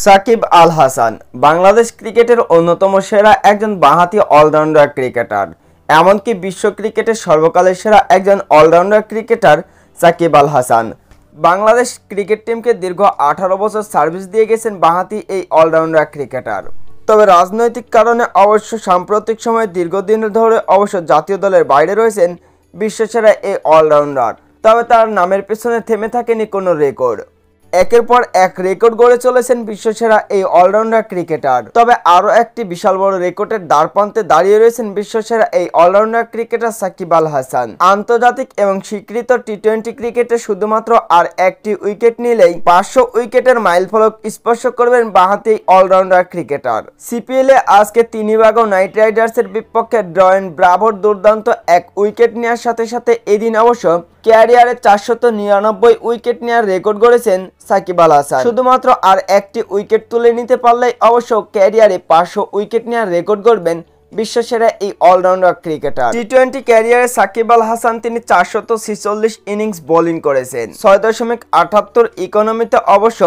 সাকিব আল হাসান বাংলাদেশ ক্রিকেটের অন্যতম সেরা একজন বাঁহাতি অলরাউন্ডার ক্রিকেটার। এমনকি বিশ্ব ক্রিকেটের সর্বকালের সেরা একজন allrounder cricketer Shakib Al Hasan. Bangladesh cricket টিমকে দীর্ঘ 18 বছর সার্ভিস দিয়ে গেছেন বাঁহাতি এই অলরাউন্ডার ক্রিকেটার। তবে রাজনৈতিক কারণে অবশ্য সাম্প্রতিক সময়ে দীর্ঘদিন ধরে অবশ্য জাতীয় দলের বাইরে রয়েছেন বিশ্বসেরা এই অলরাউন্ডার। তবে তার নামের পেছনে থেমে থাকেনি কোনো রেকর্ড। একের পর এক রেকর্ড গড়ে চলেছেন বিশ্বসেরা এই অলরাউন্ডার ক্রিকেটার। তবে আরও একটি বিশাল বড় রেকর্ডের দ্বারপ্রান্তে দাঁড়িয়ে রয়েছেন বিশ্বসেরা এই অলরাউন্ডার ক্রিকেটার সাকিব আল হাসান। আন্তর্জাতিক এবং স্বীকৃত টি-20 ক্রিকেটে শুধুমাত্র আর একটি উইকেট নিলেই 500 উইকেটের মাইলফলক স্পর্শ করবেন বাঁহাতি অলরাউন্ডার ক্রিকেটার। সিপিএলে আজকে ত্রিনিবাগো নাইট রাইডার্সের বিপক্ষে ড্রয়েন ব্রাভোর দুর্দান্ত এক উইকেট নেওয়ার সাথে সাথে এদিন অবশ্য ক্যারিয়ারে 499 উইকেট নেওয়ার রেকর্ড গড়েছেন সাকিব আল হাসান। শুধুমাত্র আর একটি উইকেট তুলে নিতে পারলেই অবশ্য ক্যারিয়ারে 500 উইকেট নেওয়ার রেকর্ড গড়বেন বিশ্বসেরা এই অলরাউন্ডার ক্রিকেটার। টি-20 ক্যারিয়ারে সাকিব আল হাসান তিনি 446 ইনিংস বোলিং করেছেন। 6.78 ইকোনমিতে অবশ্য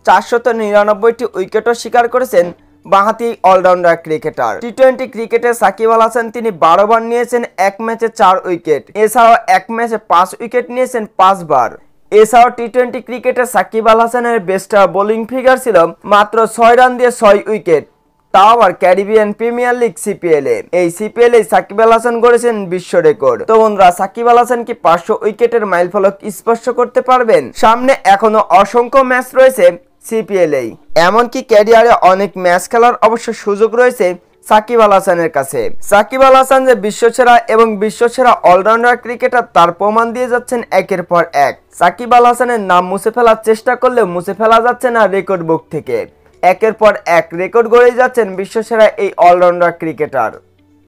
499টি উইকেটও শিকার করেছেন বাঁহাতি অলরাউন্ডার ক্রিকেটার। টি-20 ক্রিকেটে সাকিব আল হাসান তিনি 12 বার নিয়েছেন 1 ম্যাচে 4 উইকেট। এছাড়াও 1 ম্যাচে 5 উইকেট নিয়েছেন 5 বার। এছাড়াও টি-20 ক্রিকেটে সাকিব আল হাসানের বেস্ট বোলিং ফিগার ছিল মাত্র 6 রান দিয়ে 6 উইকেট, তাও আবার ক্যারিবিয়ান প্রিমিয়ার লিগ সিপিএলে। এই সিপিএলে সাকিব আল হাসান গড়েছেন বিশ্ব রেকর্ড। তো বন্ধুরা, সাকিব আল হাসান কি 500 উইকেটের মাইলফলক স্পর্শ করতে পারবেন? সামনে এখনো অসংখ্য ম্যাচ রয়েছে সিপিএলেই। এমনকি ক্যারিয়ারে অনেক ম্যাচ খেলার অবশ্য সুযোগ রয়েছে সাকিব আল হাসানের কাছে। সাকিব আল হাসান যে বিশ্বসেরা এবং বিশ্বসেরা অলরাউন্ডার ক্রিকেটার তার প্রমাণ দিয়ে যাচ্ছেন একের পর এক। সাকিব আল হাসানের নাম মুছে ফেলার চেষ্টা করলেও মুছে ফেলা যাচ্ছে না রেকর্ড বুক থেকে। একের পর এক রেকর্ড গড়ে যাচ্ছেন বিশ্বসেরা এই অলরাউন্ডার ক্রিকেটার।